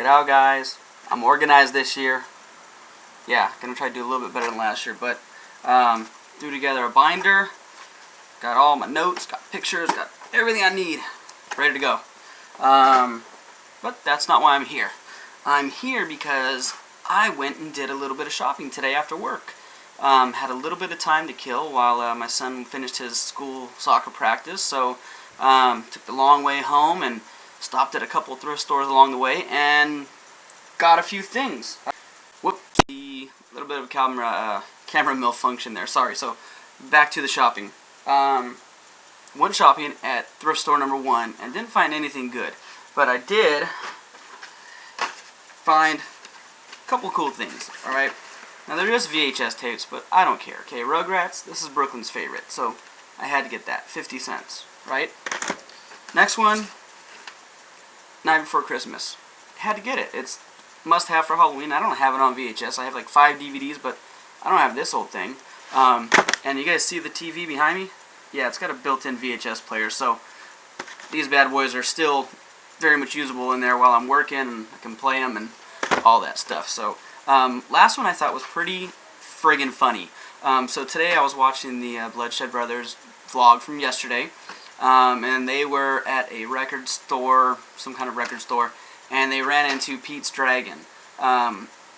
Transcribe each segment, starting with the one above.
it out, guys. I'm organized this year. Yeah, gonna try to do a little bit better than last year, but threw together a binder, got all my notes, got pictures, got everything I need, ready to go. But that's not why I'm here. I'm here because I went and did a little bit of shopping today after work. Had a little bit of time to kill while my son finished his school soccer practice, so took the long way home and stopped at a couple thrift stores along the way and got a few things. Whoopsie, a little bit of camera malfunction there, sorry. So back to the shopping. Went shopping at thrift store number 1 and didn't find anything good, but I did find a couple cool things. Alright, now they're just VHS tapes, but I don't care. Okay, Rugrats, this is Brooklyn's favorite, so I had to get that. 50 cents, right? Next one, Night Before Christmas. Had to get it. It's must have for Halloween. I don't have it on VHS. I have like 5 DVDs, but I don't have this old thing. And you guys see the TV behind me? Yeah, it's got a built-in VHS player, so these bad boys are still very much usable in there while I'm working, and I can play them and all that stuff. So last one I thought was pretty friggin' funny. So today I was watching the Bloodshed Brothers vlog from yesterday, and they were at a record store, some kind of record store, and they ran into Pete's Dragon,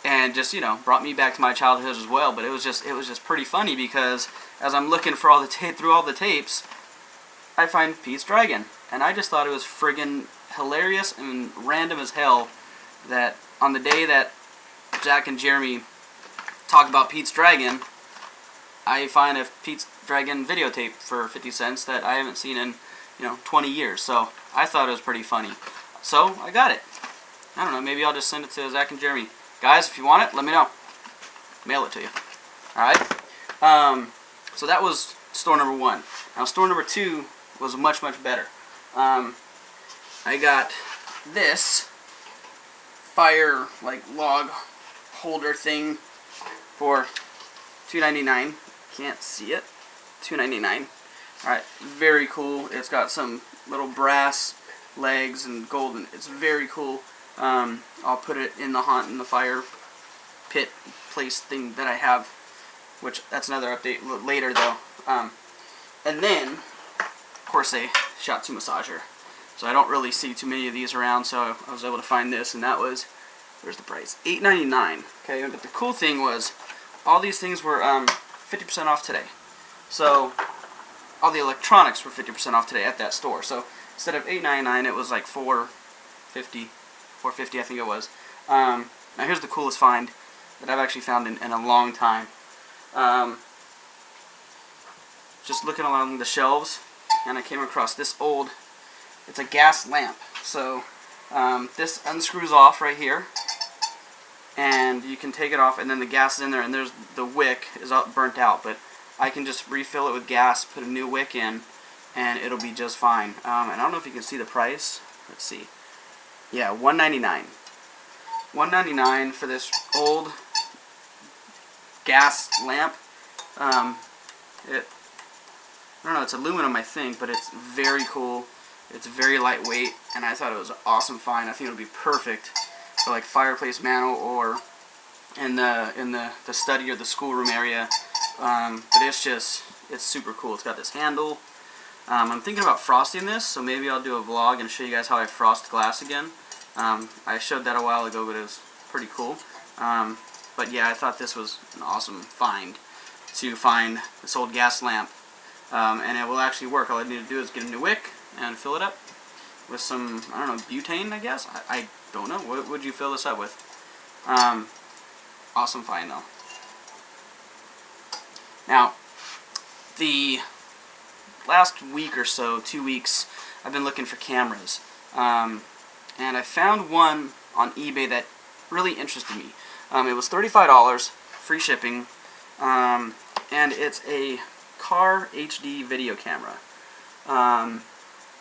and just, you know, brought me back to my childhood as well. But it was just pretty funny because as I'm looking for all the through all the tapes, I find Pete's Dragon, and I just thought it was friggin' hilarious and random as hell that on the day that Jack and Jeremy talk about Pete's Dragon, I find a Pete's Dragon videotape for 50 cents that I haven't seen in, 20 years. So I thought it was pretty funny. So I got it. I don't know, maybe I'll just send it to Zach and Jeremy. Guys, if you want it, let me know. Mail it to you. Alright? So that was store number 1. Now store number 2 was much, much better. I got this fire log holder thing for $2.99. Can't see it. $2.99. Alright, very cool. It's got some little brass legs and golden. It's very cool. I'll put it in the fire pit place thing that I have, which that's another update later though. And then, of course, they Shiatsu massager. So I don't really see too many of these around, so I was able to find this, and that was, where's the price? $8.99. Okay, but the cool thing was, all these things were 50% off today. So all the electronics were 50% off today at that store. So instead of $8.99, it was like $4.50 I think it was. Now here's the coolest find that I've actually found in a long time. Just looking along the shelves, and I came across this old, it's a gas lamp. So this unscrews off right here, and you can take it off, and then the gas is in there, and there's the wick is burnt out, but I can just refill it with gas, put a new wick in, and it'll be just fine. And I don't know if you can see the price. Let's see. Yeah, $1.99. $1.99 for this old gas lamp. I don't know, it's aluminum I think, but it's very cool. It's very lightweight, and I thought it was an awesome find. I think it'll be perfect for like fireplace mantle or in the study or the schoolroom area. But it's super cool. It's got this handle. I'm thinking about frosting this, so maybe I'll do a vlog and show you guys how I frost glass again. I showed that a while ago, but it was pretty cool. But yeah, I thought this was an awesome find, to find this old gas lamp. And it will actually work. All I need to do is get a new wick and fill it up with some, I don't know, butane, I guess? I don't know. What would you fill this up with? Awesome find, though. Now, the last week or so, 2 weeks, I've been looking for cameras. And I found one on eBay that really interested me. It was $35, free shipping, and it's a car HD video camera.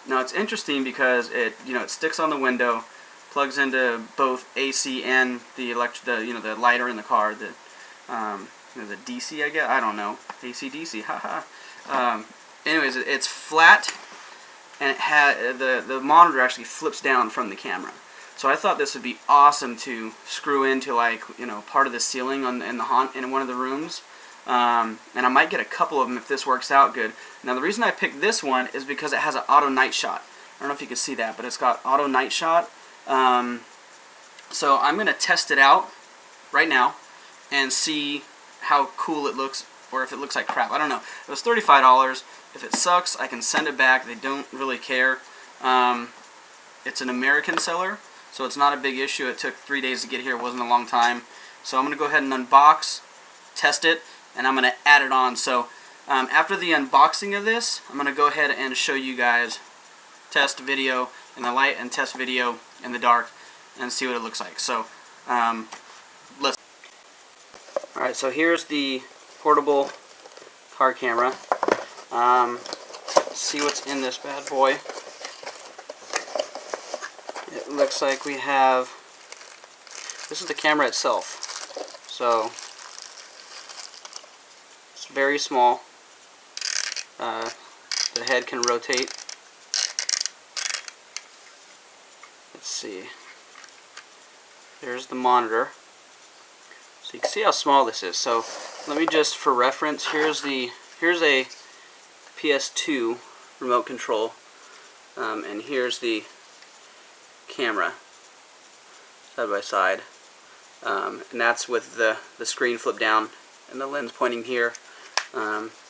Now it's interesting because it sticks on the window, plugs into both AC and the the lighter in the car, the DC, I guess, I don't know, AC DC, haha. Anyways, it's flat, and it the monitor actually flips down from the camera. So I thought this would be awesome to screw into, like, you know, part of the ceiling in one of the rooms. And I might get a couple of them if this works out good. Now the reason I picked this one is because it has an auto night shot. I don't know if you can see that, but it's got auto night shot. So I'm going to test it out right now and see how cool it looks, or if it looks like crap. I don't know. It was $35. If it sucks, I can send it back. They don't really care. It's an American seller, so it's not a big issue. It took 3 days to get here. It wasn't a long time. So I'm going to go ahead and unbox, test it, and I'm going to add it on. So after the unboxing of this, I'm going to go ahead and show you guys test video in the light and test video in the dark and see what it looks like. So let's. Alright, so here's the portable car camera. Let's see what's in this bad boy. It looks like we have, this is the camera itself. So it's very small. The head can rotate. Let's see. There's the monitor. So you can see how small this is. So let me just, for reference, here's a PS2 remote control, and here's the camera side by side, and that's with the screen flipped down and the lens pointing here.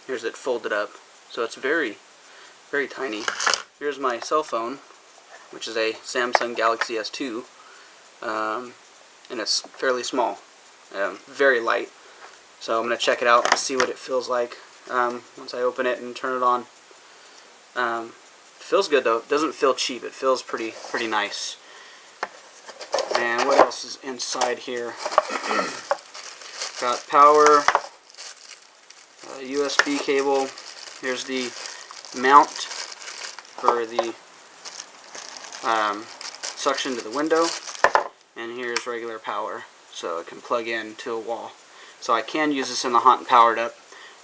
Here's it folded up, so it's very, very tiny. Here's my cell phone, which is a Samsung Galaxy S2, and it's fairly small, very light. So I'm going to check it out and see what it feels like once I open it and turn it on. It feels good though. It doesn't feel cheap. It feels pretty nice. And what else is inside here? Got power, USB cable. Here's the mount for the suction to the window, and here's regular power, so it can plug in to a wall. So I can use this in the hot and powered up,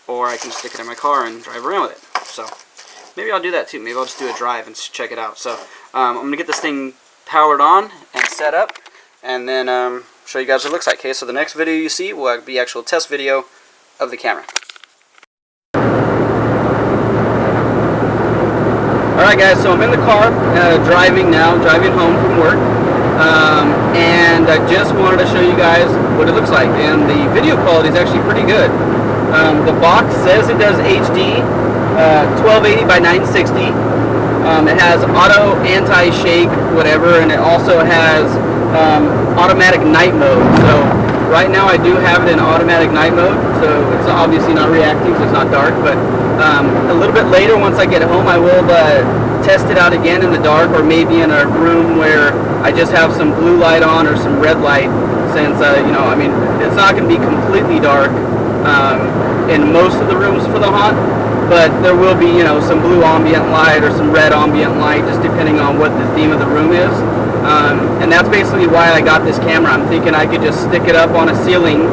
or I can stick it in my car and drive around with it. So maybe I'll do that too. Maybe I'll just do a drive and check it out. So I'm going to get this thing powered on and set up, and then show you guys what it looks like. Okay, so the next video you see will be actual test video of the camera. Alright guys, so I'm in the car, driving home from work, and I just wanted to show you guys what it looks like, and the video quality is actually pretty good. The box says it does HD, 1280 by 960. It has auto, anti-shake, whatever, and it also has automatic night mode. So right now I do have it in automatic night mode, so it's obviously not reacting, so it's not dark, but a little bit later, once I get home, I will test it out again in the dark, or maybe in a room where I just have some blue light on or some red light, since you know, I mean, it's not going to be completely dark in most of the rooms for the haunt, but there will be, you know, some blue ambient light or some red ambient light, just depending on what the theme of the room is. And that's basically why I got this camera. I'm thinking I could just stick it up on a ceiling,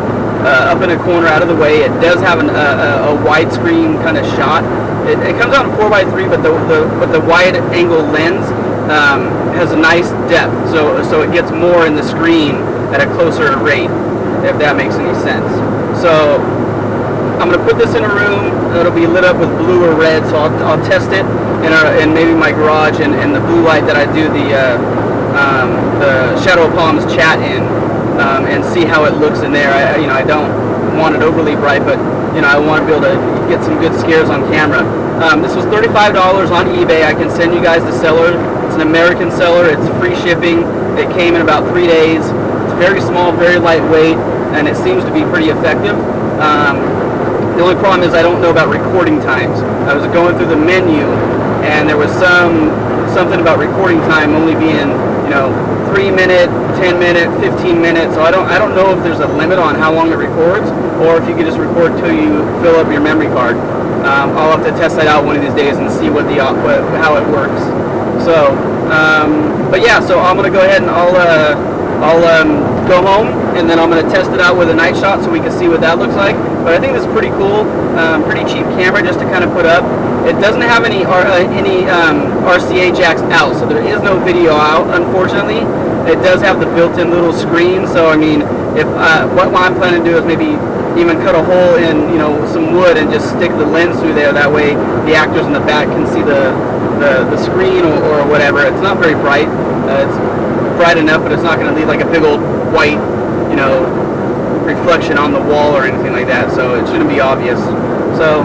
up in a corner out of the way. It does have a widescreen kind of shot. It comes out in 4x3, but the wide angle lens has a nice depth, so it gets more in the screen at a closer rate, if that makes any sense. So I'm going to put this in a room. It'll be lit up with blue or red, so I'll test it in maybe my garage and the blue light that I do the Shadow of Palms chat in, and see how it looks in there. I don't want it overly bright, but I want to be able to get some good scares on camera. This was $35 on eBay. I can send you guys the seller. It's an American seller. It's free shipping. It came in about 3 days. It's very small, very lightweight, and it seems to be pretty effective. The only problem is I don't know about recording times. I was going through the menu, and there was something about recording time only being 3 minute, 10 minute, 15 minutes. So I don't know if there's a limit on how long it records, or if you can just record till you fill up your memory card. I'll have to test that out one of these days and see how it works. So, but yeah, so I'm gonna go ahead and I'll go home, and then I'm gonna test it out with a night shot so we can see what that looks like. But I think this is pretty cool, pretty cheap camera just to kind of put up. It doesn't have any RCA jacks out, so there is no video out, unfortunately. it does have the built-in little screen. So I mean, if what I'm planning to do is maybe even cut a hole in, you know, some wood and just stick the lens through there. That way the actors in the back can see the screen or whatever. It's not very bright. It's bright enough, but it's not going to leave like a big old white, you know, reflection on the wall or anything like that. So it shouldn't be obvious. So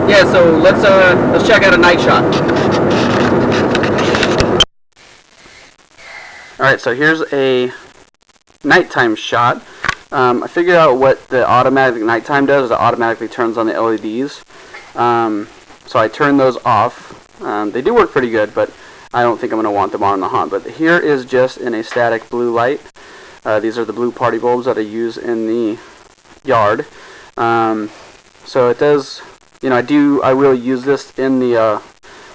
yeah, so let's check out a night shot. All right, so here's a nighttime shot. I figured out what the automatic nighttime does. It automatically turns on the LEDs. So I turned those off. They do work pretty good, but I don't think I'm going to want them on in the hunt. But here is just in a static blue light. These are the blue party bulbs that I use in the yard. So it does, you know, I will use this in the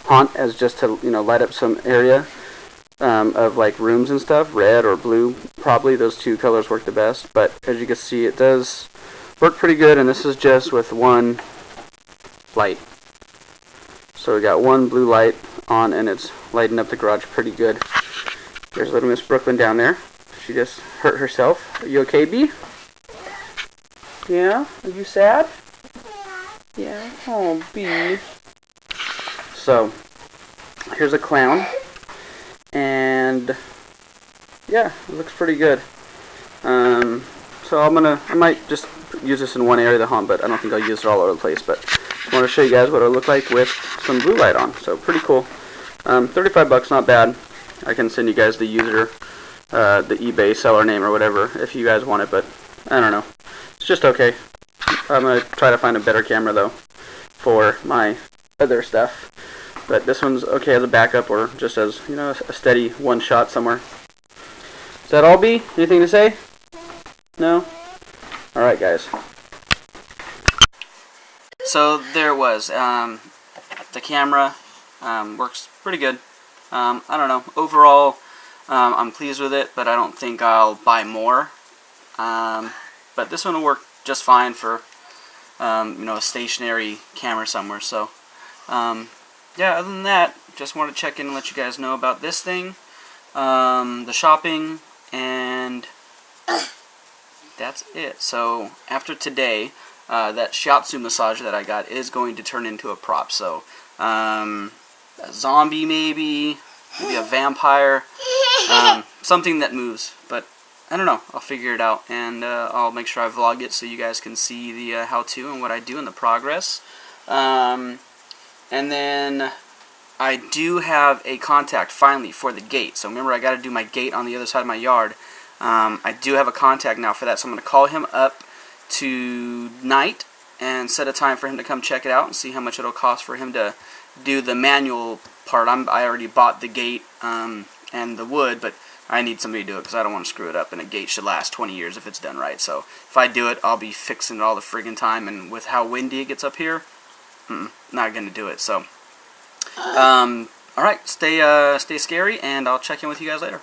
hunt as just to, you know, light up some area of like rooms and stuff. Red or blue, probably those two colors work the best. But as you can see, it does work pretty good, and this is just with one light. So we got one blue light on, and it's lighting up the garage pretty good. There's little Miss Brooklyn down there. She just hurt herself. Are you okay, B? Yeah? Are you sad? Yeah. Oh, B. So, here's a clown. And, yeah, it looks pretty good. So I might just use this in one area of the hunt, but I don't think I'll use it all over the place. But I want to show you guys what it'll look like with some blue light on. So, pretty cool. $35, not bad. I can send you guys the user, the eBay seller name or whatever if you guys want it, but I don't know. It's just okay. I'm going to try to find a better camera though for my other stuff. But this one's okay as a backup or just as, you know, a steady one shot somewhere. Is that all, B? Anything to say? No? Alright, guys. So there it was. The camera works pretty good. I don't know. Overall, I'm pleased with it, but I don't think I'll buy more. But this one will work just fine for, you know, a stationary camera somewhere. So, yeah, other than that, just want to check in and let you guys know about this thing, the shopping, and that's it. So, after today, that shiatsu massage that I got is going to turn into a prop. So, a zombie maybe a vampire, something that moves, but I don't know, I'll figure it out, and I'll make sure I vlog it so you guys can see the how-to and what I do and the progress. And then I do have a contact finally for the gate. So remember, I got to do my gate on the other side of my yard. I do have a contact now for that, so I'm going to call him up tonight and set a time for him to come check it out and see how much it'll cost for him to do the manual part. I already bought the gate and the wood, but I need somebody to do it because I don't want to screw it up, and a gate should last 20 years if it's done right. So if I do it, I'll be fixing it all the friggin' time, and with how windy it gets up here, not going to do it. So, alright, stay scary, and I'll check in with you guys later.